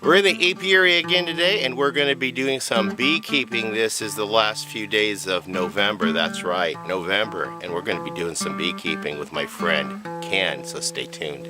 We're in the apiary again today, and we're going to be doing some beekeeping. This is the last few days of November. That's right, November. And we're going to be doing some beekeeping with my friend Ken, so stay tuned.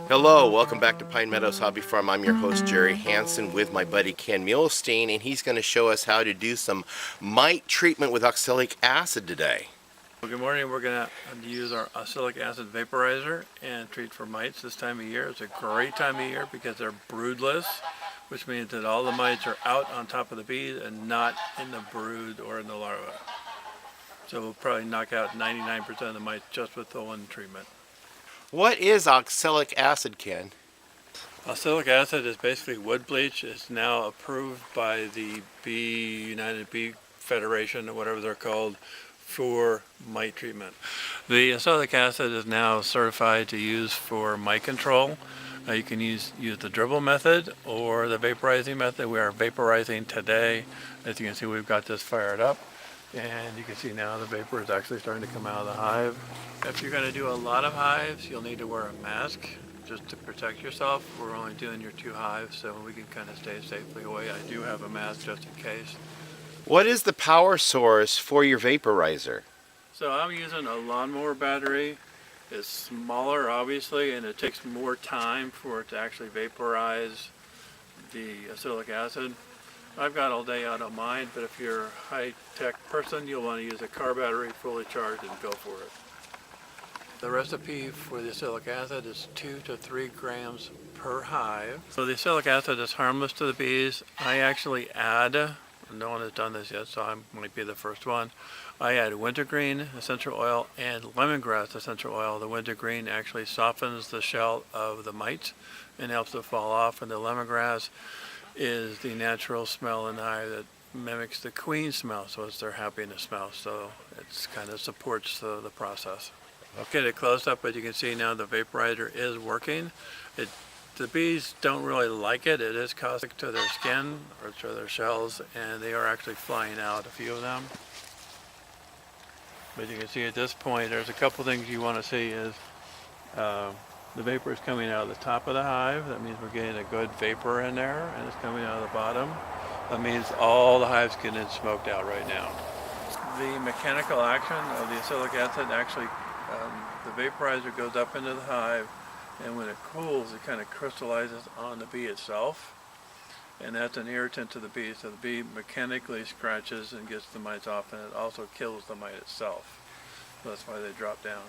Hello, welcome back to Pine Meadows Hobby Farm. I'm your host Jerry Hansen with my buddy Ken Muhlestein, and he's going to show us how to do some mite treatment with oxalic acid today. Well, good morning. We're going to use our oxalic acid vaporizer and treat for mites this time of year. It's a great time of year because they're broodless, which means that all the mites are out on top of the bees and not in the brood or in the larva. So we'll probably knock out 99% of the mites just with the one treatment. What is oxalic acid, Ken? Oxalic acid is basically wood bleach. It's now approved by the United Bee Federation, or whatever they're called, for mite treatment. The oxalic acid is now certified to use for mite control. You can use the dribble method or the vaporizing method. We are vaporizing today. As you can see, we've got this fired up. And you can see now the vapor is actually starting to come out of the hive. If you're going to do a lot of hives, you'll need to wear a mask just to protect yourself. We're only doing your 2 hives, so we can kind of stay safely away. I do have a mask just in case. What is the power source for your vaporizer? So I'm using a lawnmower battery. It's smaller, obviously, and it takes more time for it to actually vaporize the oxalic acid. I've got all day out on mine, but if you're a high-tech person, you'll want to use a car battery fully charged and go for it. The recipe for the oxalic acid is 2 to 3 grams per hive. So the oxalic acid is harmless to the bees. I actually add, no one has done this yet, so I might be the first one. I add wintergreen essential oil and lemongrass essential oil. The wintergreen actually softens the shell of the mite and helps it fall off, and the lemongrass is the natural smell in the hive that mimics the queen smell, so it's their happiness smell, so it kind of supports the process. Okay, to close up, but you can see now the vaporizer is working. The bees don't really like it. It is caustic to their skin or to their shells, and they are actually flying out, a few of them. But you can see at this point, there's a couple things you want to see is the vapor is coming out of the top of the hive. That means we're getting a good vapor in there, and it's coming out of the bottom. That means all the hives getting smoked out right now. The mechanical action of the oxalic acid actually, the vaporizer goes up into the hive, and when it cools, it kind of crystallizes on the bee itself, and that's an irritant to the bee. So the bee mechanically scratches and gets the mites off, and it also kills the mite itself. So that's why they drop down.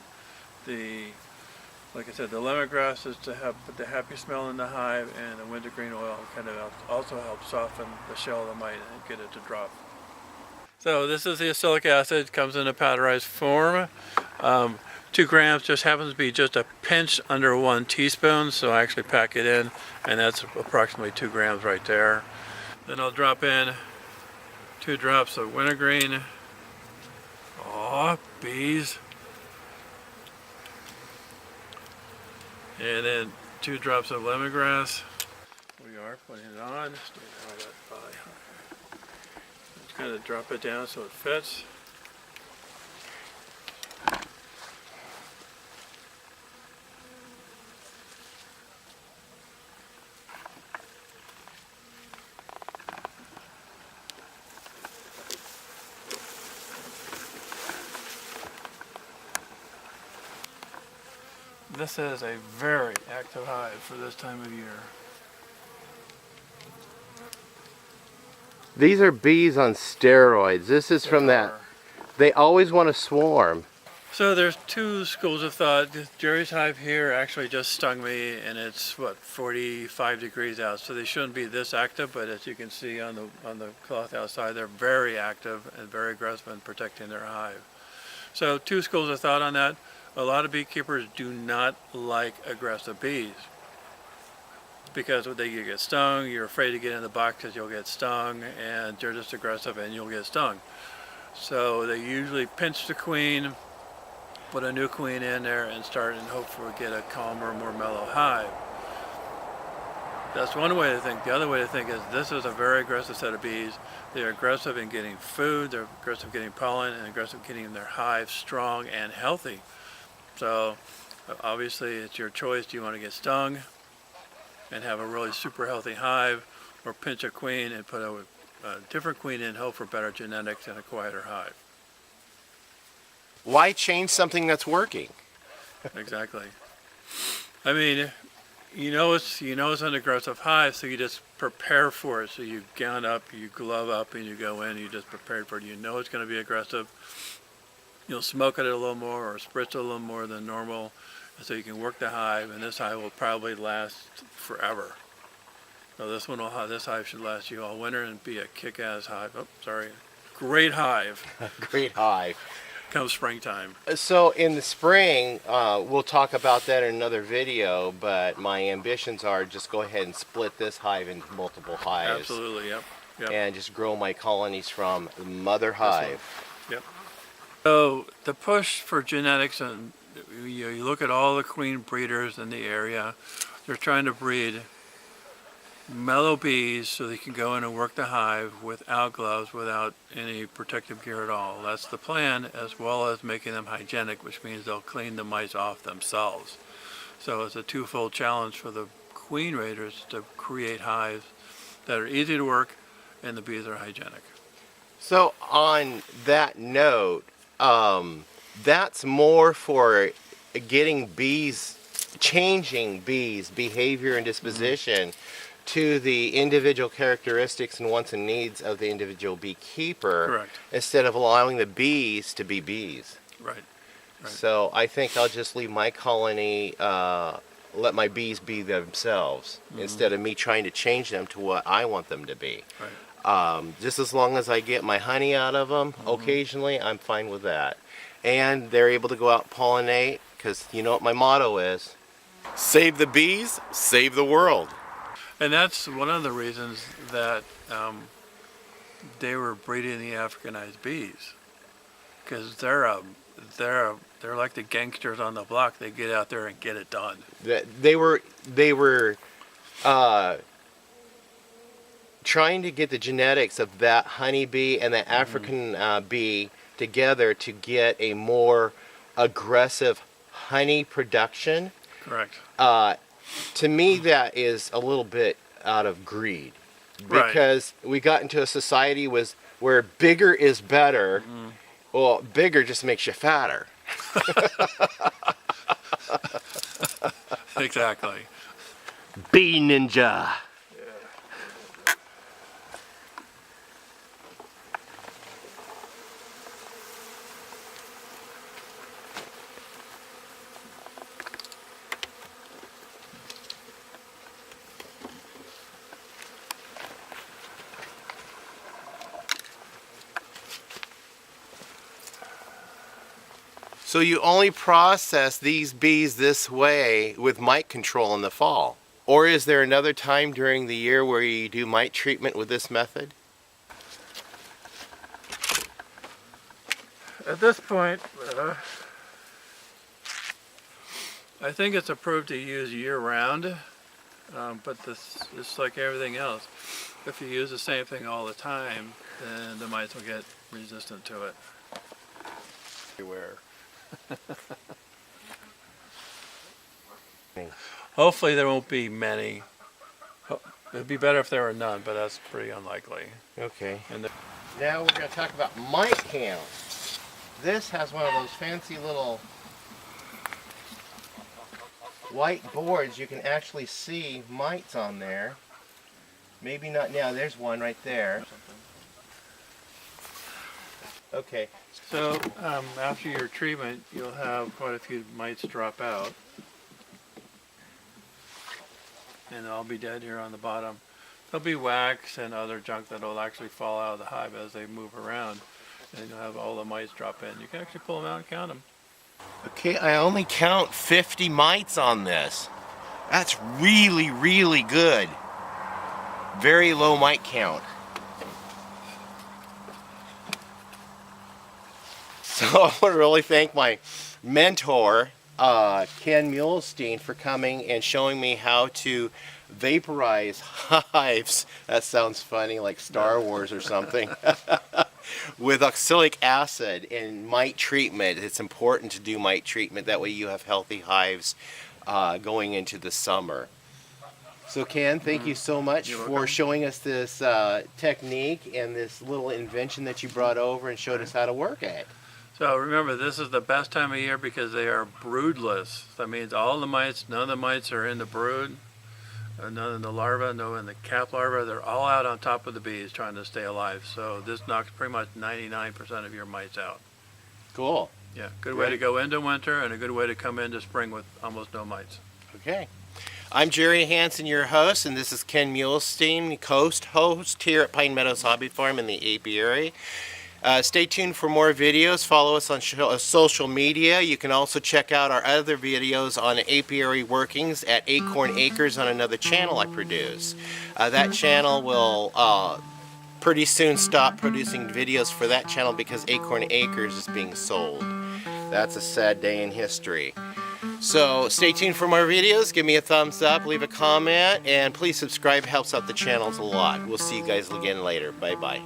Like I said, the lemongrass is to put the happy smell in the hive, and the wintergreen oil kind of also helps soften the shell of the mite and get it to drop. So this is the oxalic acid. It comes in a powderized form. 2 grams just happens to be just a pinch under 1 teaspoon, so I actually pack it in, and that's approximately 2 grams right there. Then I'll drop in 2 drops of wintergreen. Aw, bees. And then 2 drops of lemongrass. We are putting it on. Just kind of drop it down so it fits. This is a very active hive for this time of year. These are bees on steroids. This is from that. They always want to swarm. So there's 2 schools of thought. Jerry's hive here actually just stung me, and it's 45 degrees out, so they shouldn't be this active, but as you can see on the cloth outside, they're very active and very aggressive in protecting their hive. So 2 schools of thought on that. A lot of beekeepers do not like aggressive bees. because you get stung, you're afraid to get in the box because you'll get stung, and they're just aggressive and you'll get stung. So they usually pinch the queen, put a new queen in there, and start and hope for get a calmer, more mellow hive. That's one way to think. The other way to think is this is a very aggressive set of bees. They're aggressive in getting food, they're aggressive in getting pollen, and aggressive in getting their hive strong and healthy. So obviously it's your choice. Do you want to get stung and have a really super healthy hive, or pinch a queen and put a different queen in, hope for better genetics and a quieter hive? Why change something that's working? Exactly. I mean, you know it's an aggressive hive, so you just prepare for it. So you gown up, you glove up, and you go in. You just prepared for it. You know it's going to be aggressive. You'll smoke it a little more or spritz it a little more than normal, so you can work the hive. And this hive will probably last forever. So this hive should last you all winter and be a kick-ass hive. Oh, sorry, great hive. Great hive. Come springtime. So in the spring, we'll talk about that in another video, but my ambitions are just go ahead and split this hive into multiple hives. Absolutely, yep. And just grow my colonies from the mother hive. Yep. So the push for genetics, and you look at all the queen breeders in the area, they're trying to breed mellow bees so they can go in and work the hive without gloves, without any protective gear at all. That's the plan, as well as making them hygienic, which means they'll clean the mites off themselves. So it's a twofold challenge for the queen raiders to create hives that are easy to work and the bees are hygienic. So on that note, that's more for getting bees, changing bees' behavior and disposition to the individual characteristics and wants and needs of the individual beekeeper. Correct. Instead of allowing the bees to be bees. Right. So I think I'll just leave my colony, let my bees be themselves, instead of me trying to change them to what I want them to be. Right. Just as long as I get my honey out of them occasionally, I'm fine with that. And they're able to go out and pollinate, because you know what my motto is? Save the bees, save the world. And that's one of the reasons that they were breeding the Africanized bees, because they're like the gangsters on the block. They get out there and get it done. They were trying to get the genetics of that honeybee and the African bee together to get a more aggressive honey production. Correct. To me, that is a little bit out of greed, because we got into a society where bigger is better. Well, bigger just makes you fatter. Exactly. Bee ninja. So you only process these bees this way with mite control in the fall? Or is there another time during the year where you do mite treatment with this method? At this point, I think it's approved to use year-round, but this is like everything else. If you use the same thing all the time, then the mites will get resistant to it. Beware. Hopefully there won't be many. It'd be better if there were none, but that's pretty unlikely. Okay. And now we're going to talk about mite count. This has one of those fancy little white boards. You can actually see mites on there. Maybe not now. There's one right there. Okay. So after your treatment, you'll have quite a few mites drop out. And they'll all be dead here on the bottom. There'll be wax and other junk that will actually fall out of the hive as they move around. And you'll have all the mites drop in. You can actually pull them out and count them. Okay, I only count 50 mites on this. That's really, really good. Very low mite count. So I want to really thank my mentor, Ken Muhlestein, for coming and showing me how to vaporize hives. That sounds funny, like Star Wars or something. With oxalic acid and mite treatment. It's important to do mite treatment. That way you have healthy hives going into the summer. So Ken, thank you so much for showing us this technique and this little invention that you brought over and showed us how to work at. So remember, this is the best time of year because they are broodless. That means all the mites, none of the mites are in the brood, none in the larva, no in the cap larva. They're all out on top of the bees trying to stay alive. So this knocks pretty much 99% of your mites out. Cool. Yeah, good way to go into winter and a good way to come into spring with almost no mites. Okay. I'm Jerry Hansen, your host, and this is Ken Muhlestein, host here at Pine Meadows Hobby Farm in the Apiary. Stay tuned for more videos. Follow us on social media. You can also check out our other videos on apiary workings at Acorn Acres on another channel I produce. That channel will pretty soon stop producing videos for that channel because Acorn Acres is being sold. That's a sad day in history. So stay tuned for more videos. Give me a thumbs up, leave a comment, and please subscribe. Helps out the channels a lot. We'll see you guys again later. Bye-bye.